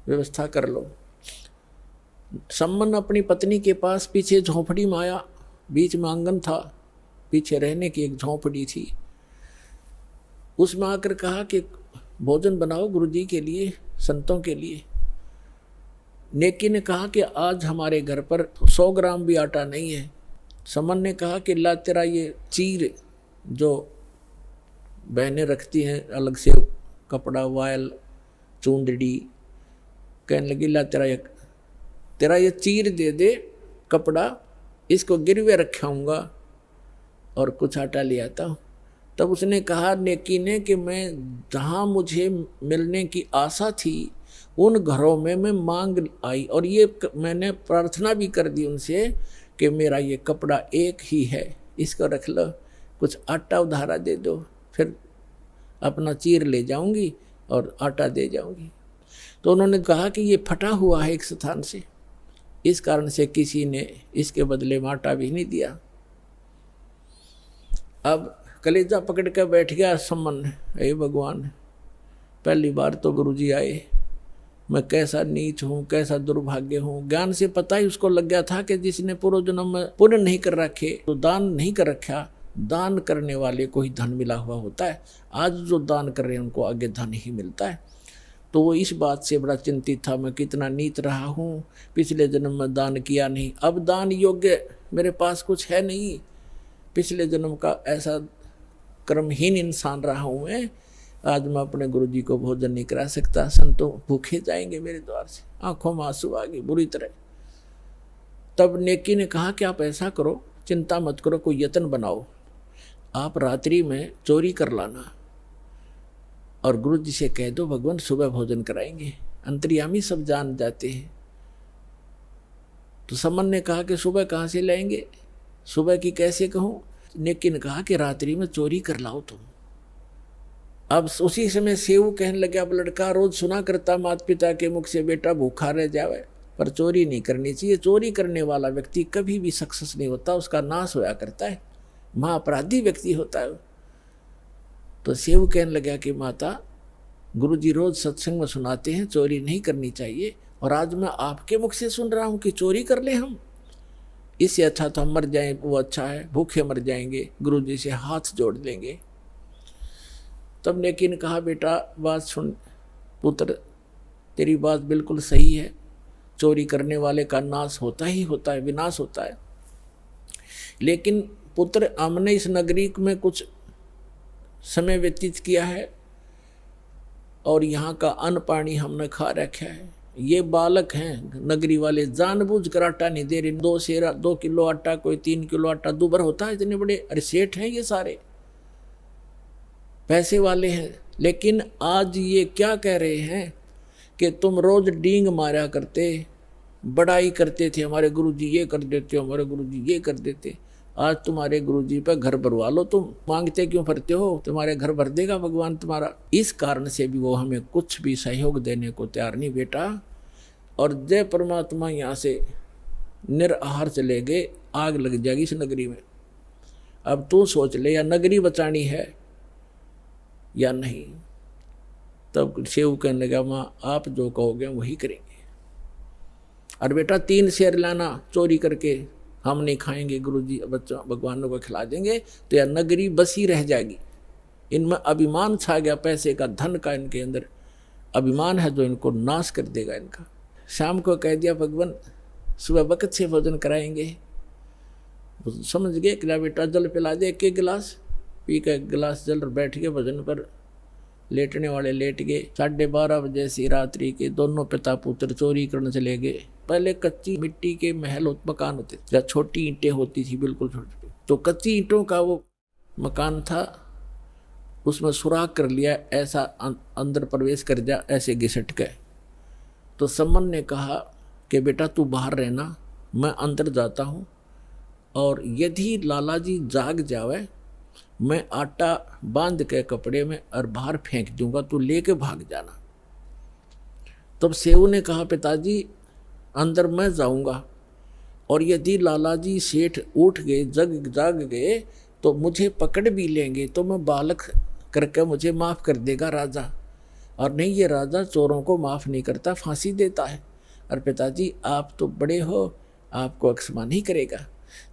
व्यवस्था कर लो। सम्मन अपनी पत्नी के पास पीछे झोंपड़ी में आया, बीच में आंगन था, पीछे रहने की एक झोंपड़ी थी। उसमें आकर कहा कि भोजन बनाओ गुरुजी के लिए, संतों के लिए। नेकी ने कहा कि आज हमारे घर पर 100 ग्राम भी आटा नहीं है। समन ने कहा कि ला तेरा ये चीर जो बहनें रखती हैं अलग से कपड़ा, वायल, चूंदड़ी, कहने लगी ला तेरा ये चीर दे दे कपड़ा, इसको गिरवे रखाऊंगा और कुछ आटा ले आता हूँ। तब उसने कहा नेकी ने कि मैं जहाँ मुझे मिलने की आशा थी उन घरों में मैं मांग आई, और ये मैंने प्रार्थना भी कर दी उनसे कि मेरा ये कपड़ा एक ही है, इसको रख लो, कुछ आटा उधारा दे दो, फिर अपना चीर ले जाऊंगी और आटा दे जाऊंगी। तो उन्होंने कहा कि ये फटा हुआ है एक स्थान से, इस कारण से किसी ने इसके बदले में आटा भी नहीं दिया। अब कलेजा पकड़ कर बैठ गया सम्मन, हे भगवान, पहली बार तो गुरुजी आए, मैं कैसा नीच हूँ, कैसा दुर्भाग्य हूँ। ज्ञान से पता ही उसको लग गया था कि जिसने पूर्व जन्म में पुण्य नहीं कर रखे, तो दान नहीं कर रखा, दान करने वाले को ही धन मिला हुआ होता है। आज जो दान कर रहे हैं उनको आगे धन ही मिलता है। तो वो इस बात से बड़ा चिंतित था, मैं कितना नीच रहा हूँ, पिछले जन्म में दान किया नहीं, अब दान योग्य मेरे पास कुछ है नहीं, पिछले जन्म का ऐसा कर्महीन इंसान रहा हूँ मैं, आज मैं अपने गुरुजी को भोजन नहीं करा सकता, संतों भूखे जाएंगे मेरे द्वार से। आंखों में आंसू आ गए बुरी तरह। तब नेकी ने कहा कि आप ऐसा करो, चिंता मत करो, कोई यत्न बनाओ, आप रात्रि में चोरी कर लाना और गुरुजी से कह दो भगवान सुबह भोजन कराएंगे। अंतर्यामी सब जान जाते हैं। तो समन ने कहा कि सुबह कहाँ से लाएंगे, सुबह की कैसे कहूँ। नेकी ने कहा कि रात्रि में चोरी कर लाओ तुम। अब उसी समय सेऊ कहने लगे, अब लड़का रोज सुना करता माता पिता के मुख से बेटा भूखा रह जावे, पर चोरी नहीं करनी चाहिए। चोरी करने वाला व्यक्ति कभी भी सक्सेस नहीं होता, उसका नाश होया करता है, महाअपराधी व्यक्ति होता है। तो सेऊ कहने लगा कि माता, गुरुजी रोज सत्संग में सुनाते हैं चोरी नहीं करनी चाहिए, और आज मैं आपके मुख से सुन रहा हूं कि चोरी कर ले हम, इससे अच्छा तो हम मर जाएं, वो अच्छा है, भूखे मर जाएंगे, गुरुजी से हाथ जोड़ लेंगे। तब नेकी ने कहा, बेटा बात सुन पुत्र, तेरी बात बिल्कुल सही है, चोरी करने वाले का नाश होता ही होता है, विनाश होता है। लेकिन पुत्र, हमने इस नगरी में कुछ समय व्यतीत किया है और यहाँ का अन्न पानी हमने खा रखा है। ये बालक हैं नगरी वाले, जानबूझ कर आटा नहीं दे रहे। 2 किलो आटा, कोई 3 किलो आटा दुबर होता है, इतने बड़े अरे सेठ हैं ये सारे, पैसे वाले हैं। लेकिन आज ये क्या कह रहे हैं कि तुम रोज डींग मारा करते, बड़ाई करते थे, हमारे गुरुजी ये कर देते, हमारे गुरुजी ये कर देते, आज तुम्हारे गुरुजी पर घर भरवा लो, तुम मांगते क्यों फिरते हो, तुम्हारे घर भर देगा भगवान तुम्हारा। इस कारण से भी वो हमें कुछ भी सहयोग देने को तैयार नहीं बेटा। और जय परमात्मा यहाँ से निराहार चले गए, आग लग जाएगी इस नगरी में। अब तू सोच ले, या नगरी बचानी है या नहीं। तब सेव कहने लगा, माँ आप जो कहोगे वही करेंगे। और बेटा 3 शेर लाना चोरी करके, हम नहीं खाएंगे, गुरुजी बच्चों भगवानों को खिला देंगे, तो यह नगरी बसी रह जाएगी। इनमें अभिमान छा गया, पैसे का, धन का, इनके अंदर अभिमान है जो इनको नाश कर देगा इनका। शाम को कह दिया भगवान सुबह वक्त से भोजन कराएंगे। समझ गए कि बेटा जल पिला दे, 1 गिलास पी का 1 गिलास जल, बैठ गए भजन पर। लेटने वाले लेट गए। 12:30 बजे से रात्रि के दोनों पिता पुत्र चोरी करने चले गए। पहले कच्ची मिट्टी के महल मकान होते, जहाँ छोटी ईंटें होती थी, बिल्कुल छोटी, तो कच्ची ईंटों का वो मकान था, उसमें सुराख कर लिया, ऐसा अंदर प्रवेश कर जा, ऐसे घिसट गए। तो सम्मन ने कहा कि बेटा तू बाहर रहना, मैं अंदर जाता हूँ, और यदि लाला जी जाग जावे, मैं आटा बांध के कपड़े में और बाहर फेंक दूंगा, तू लेके भाग जाना। तब सेऊ ने कहा, पिताजी अंदर मैं जाऊंगा, और यदि लाला जी सेठ उठ गए, जाग गए, तो मुझे पकड़ भी लेंगे, तो मैं बालक करके मुझे माफ़ कर देगा राजा, और नहीं ये राजा चोरों को माफ़ नहीं करता, फांसी देता है। और पिताजी आप तो बड़े हो, आपको क्षमा नहीं करेगा।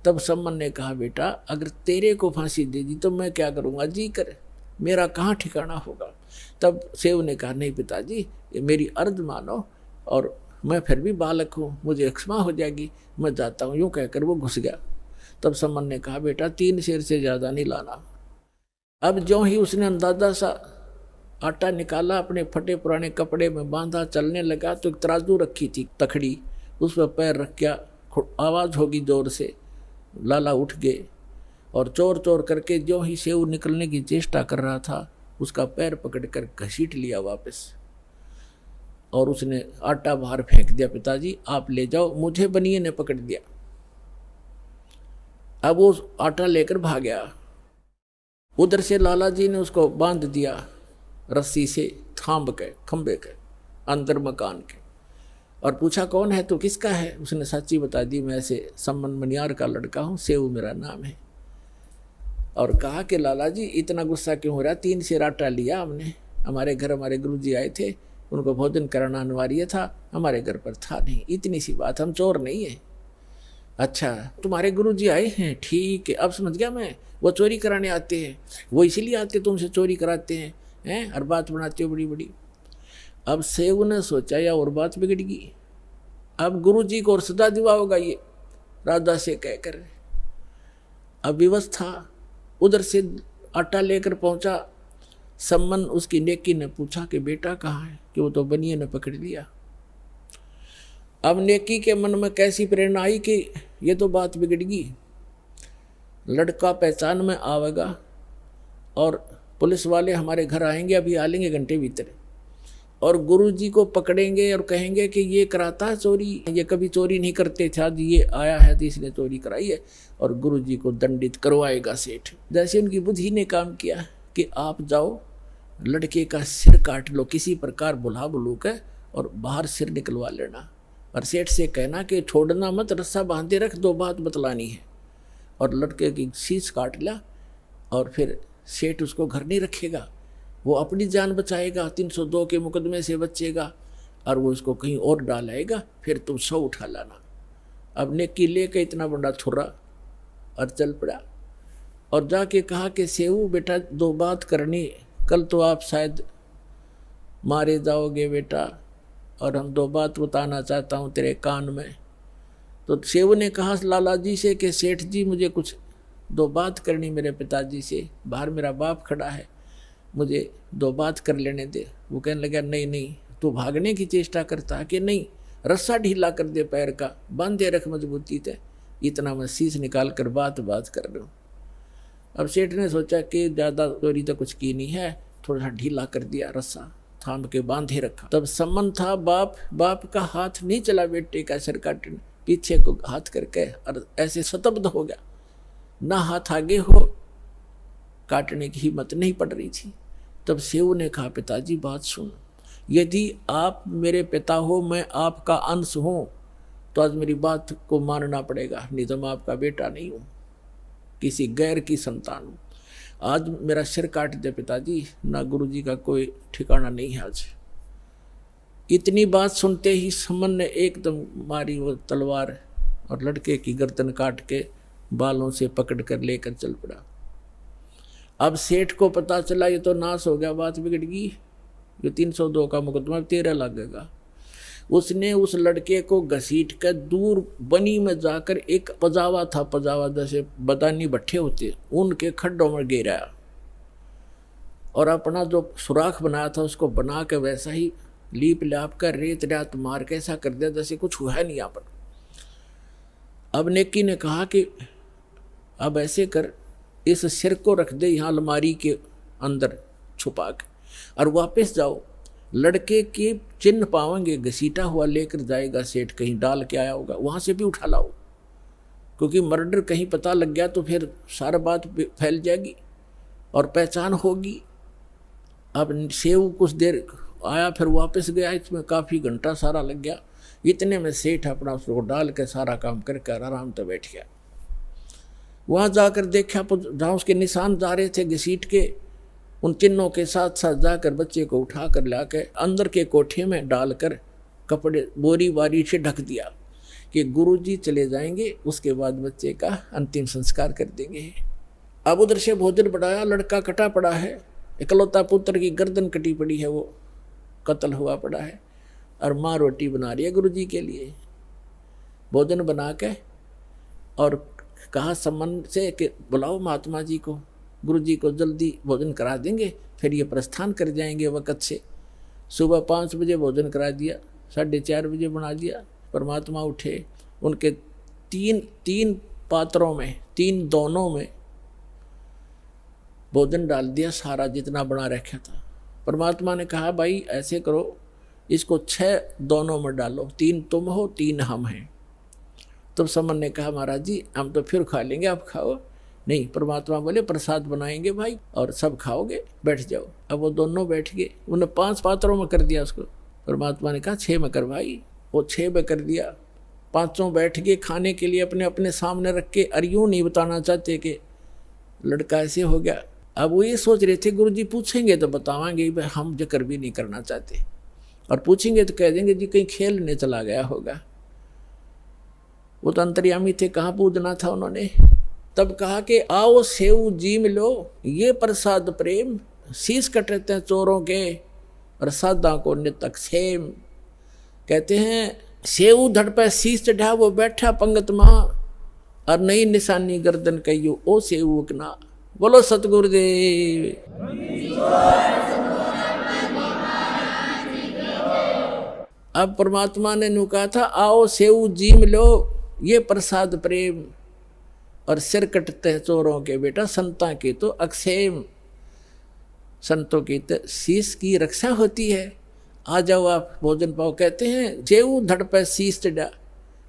तब सम्मन ने कहा, बेटा अगर तेरे को फांसी दे दी तो मैं क्या करूँगा, जी कर, मेरा कहाँ ठिकाना होगा। तब सेव ने कहा, नहीं पिताजी ये मेरी अर्ज मानो, और मैं फिर भी बालक हूँ, मुझे क्षमा हो जाएगी, मैं जाता हूँ। यूँ कहकर वो घुस गया। तब सम्मन ने कहा, बेटा 3 शेर से ज़्यादा नहीं लाना। अब जो ही उसने अंदाजा सा आटा निकाला, अपने फटे पुराने कपड़े में बांधा, चलने लगा, तो एक तराजू रखी थी तखड़ी, उस पर पैर रख गया, आवाज़ होगी जोर से, लाला उठ गए, और चोर चोर करके जो ही सेव निकलने की चेष्टा कर रहा था, उसका पैर पकड़कर घसीट लिया वापस, और उसने आटा बाहर फेंक दिया। पिताजी आप ले जाओ, मुझे बनिए ने पकड़ दिया। अब वो आटा लेकर भाग गया। उधर से लाला जी ने उसको बांध दिया रस्सी से, थांब के खंबे के अंदर मकान के, और पूछा कौन है तो किसका है। उसने सच्ची बता दी, मैं ऐसे सम्मन मनियार का लड़का हूँ, सेऊ मेरा नाम है। और कहा कि लाला जी इतना गुस्सा क्यों हो रहा, 3 सेर आटा लिया हमने, हमारे घर हमारे गुरुजी आए थे, उनको भोजन कराना अनिवार्य था, हमारे घर पर था नहीं, इतनी सी बात, हम चोर नहीं है। अच्छा तुम्हारे गुरुजी आए हैं, ठीक है, अब समझ गया मैं, वो चोरी कराने आते हैं, वो इसीलिए आते तुमसे चोरी कराते हैं और बात बनाते हो बड़ी बड़ी। अब सेव ने सोचा या और बात बिगड़ गई, अब गुरुजी को और सदा दिवा होगा ये राजा से कहकर। अब व्यवस्था उधर से आटा लेकर पहुंचा, सम्मन उसकी नेकी ने पूछा कि बेटा कहाँ है, कि वो तो बनिए ने पकड़ लिया। अब नेकी के मन में कैसी प्रेरणा आई कि ये तो बात बिगड़ गई, लड़का पहचान में आवेगा और पुलिस वाले हमारे घर आएंगे, अभी आ लेंगे घंटे भीतर, और गुरुजी को पकड़ेंगे और कहेंगे कि ये कराता है चोरी, ये कभी चोरी नहीं करते थे, आज ये आया है तो इसने चोरी कराई है, और गुरुजी को दंडित करवाएगा सेठ। जैसे उनकी बुद्धि ने काम किया कि आप जाओ लड़के का सिर काट लो किसी प्रकार बुला बुलू के, और बाहर सिर निकलवा लेना, और सेठ से कहना कि छोड़ना मत, रस्सा बांधे रख, 2 बात बतलानी है। और लड़के की शीश काट ला, और फिर सेठ उसको घर नहीं रखेगा, वो अपनी जान बचाएगा, 302 के मुकदमे से बचेगा, और वो उसको कहीं और डाल आएगा, फिर तुम 100 उठा लाना। अब नेकी लेके इतना बड़ा थुरा और चल पड़ा, और जाके कहा कि सेऊ बेटा 2 बात करनी, कल तो आप शायद मारे जाओगे बेटा, और हम 2 बात बताना चाहता हूँ तेरे कान में। तो सेऊ ने कहा लाला जी से कि सेठ जी मुझे कुछ 2 बात करनी मेरे पिताजी से, बाहर मेरा बाप खड़ा है, मुझे 2 बात कर लेने दे। वो कहने लगा नहीं नहीं, तू भागने की चेष्टा करता है कि नहीं, रस्सा ढीला कर दे पैर का, बांधे रख मजबूती से, इतना मैं शीश निकाल कर बात कर रहा हूँ। अब सेठ ने सोचा कि ज़्यादा चोरी तो कुछ की नहीं है, थोड़ा सा ढीला कर दिया, रस्सा थाम के बांधे रखा। तब सम्मन था, बाप का हाथ नहीं चला बेटे का सिर काटने, पीछे को हाथ करके और ऐसे स्तब्ध हो गया, ना हाथ आगे हो, काटने की हिम्मत नहीं पड़ रही थी। तब सेऊ ने कहा पिताजी बात सुन, यदि आप मेरे पिता हो, मैं आपका अंश हूँ, तो आज मेरी बात को मानना पड़ेगा, नहीं तो मैं आपका बेटा नहीं हूँ, किसी गैर की संतान हूँ। आज मेरा सिर काट दे पिताजी, ना गुरुजी का कोई ठिकाना नहीं है आज। इतनी बात सुनते ही सम्मन ने एकदम मारी वो तलवार, और लड़के की गर्दन काट के बालों से पकड़ कर लेकर चल पड़ा। अब सेठ को पता चला ये तो नाश हो गया, बात बिगड़ गई, ये 302 का मुकदमा 13 लगेगा। उसने उस लड़के को घसीट कर दूर बनी में जाकर, एक पजावा था, पजावा जैसे बदानी भट्ठे होते, उनके खड्डों में गिराया, और अपना जो सुराख बनाया था उसको बना के वैसा ही लीप लाप कर रेत रात मार के ऐसा कर दिया जैसे कुछ हुआ नहीं यहाँ पर। अब नेकी ने कहा कि अब ऐसे कर, इस सिर को रख दे यहाँ अलमारी के अंदर छुपा के, और वापस जाओ, लड़के के चिन्ह पावेंगे, घसीटा हुआ लेकर जाएगा सेठ, कहीं डाल के आया होगा, वहाँ से भी उठा लाओ, क्योंकि मर्डर कहीं पता लग गया तो फिर सारा बात फैल जाएगी और पहचान होगी। अब सेव कुछ देर आया, फिर वापस गया, इसमें काफ़ी घंटा सारा लग गया। इतने में सेठ अपना उसको डाल के सारा काम करके आराम से बैठ गया। वहाँ जाकर देखा जहाँ उसके निशान जा रहे थे घसीट के, उन चिन्हों के साथ साथ जाकर बच्चे को उठा कर ला के अंदर के कोठे में डालकर कपड़े बोरी बारी से ढक दिया कि गुरुजी चले जाएंगे, उसके बाद बच्चे का अंतिम संस्कार कर देंगे। अब उधर से भोजन बढ़ाया, लड़का कटा पड़ा है, इकलौता पुत्र की गर्दन कटी पड़ी है, वो कत्ल हुआ पड़ा है, और माँ रोटी बना रही है गुरुजी के लिए। भोजन बना के और कहा सम्मन से कि बुलाओ महात्मा जी को, गुरुजी को जल्दी भोजन करा देंगे, फिर ये प्रस्थान कर जाएंगे वक़्त से। सुबह 5 बजे भोजन करा दिया, 4:30 बजे बना दिया। परमात्मा उठे, उनके तीन पात्रों में, 3 दोनों में भोजन डाल दिया, सारा जितना बना रखा था। परमात्मा ने कहा भाई ऐसे करो, इसको 6 दोनों में डालो, 3 तुम हो 3 हम हैं। तो समन ने कहा महाराज जी हम तो फिर खा लेंगे, आप खाओ। नहीं, परमात्मा बोले प्रसाद बनाएंगे भाई और सब खाओगे, बैठ जाओ। अब वो दोनों बैठ गए, उन्हें 5 पात्रों में कर दिया उसको। परमात्मा ने कहा 6 में कर भाई, वो 6 में कर दिया। 5 बैठ गए खाने के लिए अपने अपने सामने रख के, और यूँ नहीं बताना चाहते कि लड़का ऐसे हो गया। अब वो ये सोच रहे थे गुरुजी पूछेंगे तो बतावांगे, भाई हम जिक्र भी नहीं करना चाहते, और पूछेंगे तो कह देंगे जी कहीं खेलने चला गया होगा। वो तो अंतर्यामी थे, कहाँ पूजना था उन्होंने। तब कहा कि आओ सेऊ जी मिलो, ये प्रसाद प्रेम, शीश कटते हैं चोरों के और सादा को नितक सेम। कहते हैं सेऊ धड़ पे शीश चढ़ा, वो बैठा पंगत माँ, और नई निशानी गर्दन कहियो ओ सेऊ ना। बोलो सतगुरुदेव। अब परमात्मा ने नु कहा था आओ सेऊ जी मिलो, ये प्रसाद प्रेम, और सिर कटते हैं चोरों के बेटा, संता की तो अक्षेम। संतों की तो शीश की रक्षा होती है, आ जाओ आप भोजन पाओ। कहते हैं जेऊ धड़ पर शीश चढ़ा,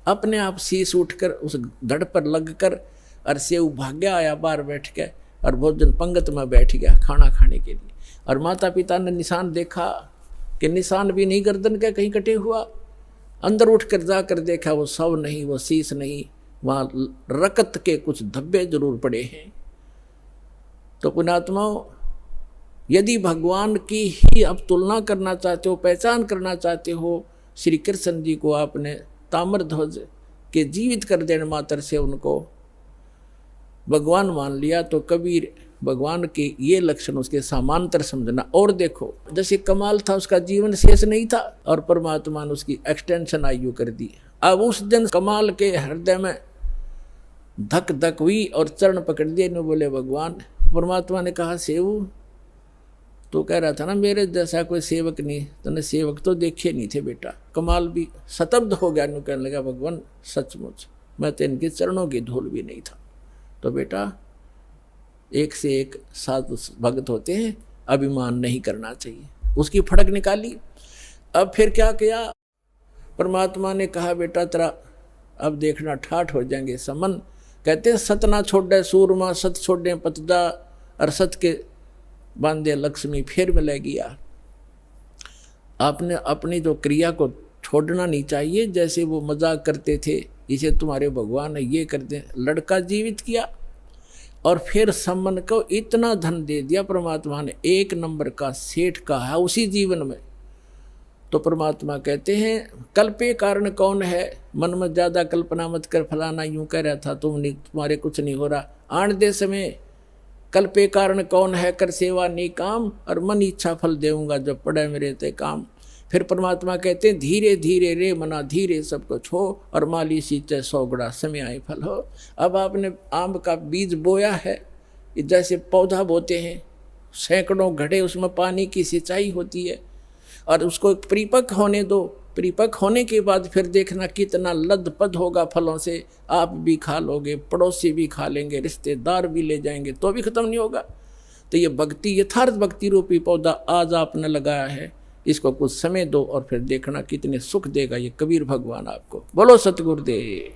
अपने आप शीश उठकर उस धड़ पर लग कर, और सेऊ भाग्या आया बाहर बैठ के, और भोजन पंगत में बैठ गया खाना खाने के लिए। और माता पिता ने निशान देखा कि निशान भी नहीं गर्दन का कहीं कटे हुआ। अंदर उठकर जाकर देखा वो शव नहीं, वो शीश नहीं, वहाँ रकत के कुछ धब्बे जरूर पड़े हैं। तो पुण्यात्माओं, यदि भगवान की ही आप तुलना करना चाहते हो, पहचान करना चाहते हो, श्री कृष्ण जी को आपने ताम्र ध्वज के जीवित कर देने मात्र से उनको भगवान मान लिया, तो कबीर भगवान के ये लक्षण उसके समांतर समझना। और देखो जैसे कमाल था, उसका जीवन शेष नहीं था, और परमात्मा ने उसकी एक्सटेंशन आयु कर दी। अब उस दिन कमाल के हृदय में धक धक हुई और चरण पकड़ दिए ने बोले भगवान। परमात्मा ने कहा सेवू तो कह रहा था ना मेरे जैसा कोई सेवक नहीं, तूने सेवक तो देखे नहीं थे बेटा। कमाल भी शतब्द हो गया, नु कहने लगा भगवान सचमुच मैं तो इनके चरणों की धूल भी नहीं था। तो बेटा एक से एक साधु भगत होते हैं, अभिमान नहीं करना चाहिए। उसकी फड़क निकाली। अब फिर क्या किया, परमात्मा ने कहा बेटा तेरा अब देखना ठाठ हो जाएंगे समन। कहते हैं सत ना छोड़े सूरमा, सत छोड़े पतदा, और सत के बांधे लक्ष्मी फिर मिले गया। आपने अपनी जो क्रिया को छोड़ना नहीं चाहिए। जैसे वो मजाक करते थे, इसे तुम्हारे भगवान है ये करते, लड़का जीवित किया और फिर सम्मन को इतना धन दे दिया परमात्मा ने, 1 नंबर का सेठ का है उसी जीवन में। तो परमात्मा कहते हैं कल्पे कारण कौन है, मन में ज़्यादा कल्पना मत कर, फलाना यूं कह रहा था तुम्हारे कुछ नहीं हो रहा। आण दे समय कल्पे कारण कौन है, कर सेवा नहीं काम, और मन इच्छा फल देऊंगा जब पड़े मेरे ते काम। फिर परमात्मा कहते हैं धीरे धीरे रे मना धीरे सब कुछ हो, और माली सींचे 100 गुणा समय आए फल हो। अब आपने आम का बीज बोया है, जैसे पौधा बोते हैं, सैकड़ों घड़े उसमें पानी की सिंचाई होती है, और उसको परिपक्व होने दो। परिपक्व होने के बाद फिर देखना कितना लदपद होगा फलों से। आप भी खा लोगे, पड़ोसी भी खा लेंगे, रिश्तेदार भी ले जाएंगे, तो भी खत्म नहीं होगा। तो ये भक्ति, यथार्थ भक्ति रूपी पौधा आज आपने लगाया है, इसको कुछ समय दो और फिर देखना कितने सुख देगा ये कबीर भगवान आपको। बोलो सतगुरुदेव।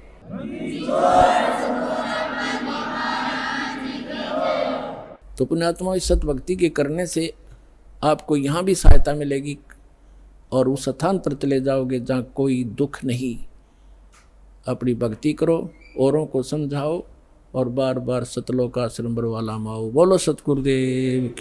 तो पुण्यात्मा इस सत भक्ति के करने से आपको यहाँ भी सहायता मिलेगी, और उस स्थान पर चले जाओगे जहाँ कोई दुख नहीं। अपनी भक्ति करो, औरों को समझाओ, और बार बार सतलोक आश्रम वाला माओ। बोलो सतगुरुदेव।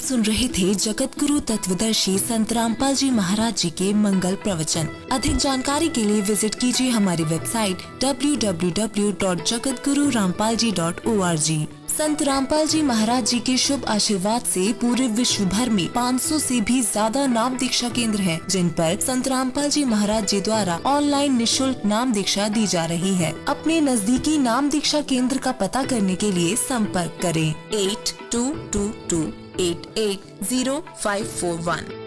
सुन रहे थे जगत गुरु तत्वदर्शी संत रामपाल जी महाराज जी के मंगल प्रवचन। अधिक जानकारी के लिए विजिट कीजिए हमारी वेबसाइट www.jagatgururampalji.org। संत रामपाल जी महाराज जी के शुभ आशीर्वाद से पूरे विश्व भर में 500 से भी ज्यादा नाम दीक्षा केंद्र हैं, जिन पर संत रामपाल जी महाराज जी द्वारा ऑनलाइन निशुल्क नाम दीक्षा दी जा रही है। अपने नजदीकी नाम दीक्षा केंद्र का पता करने के लिए संपर्क करें 8222880541।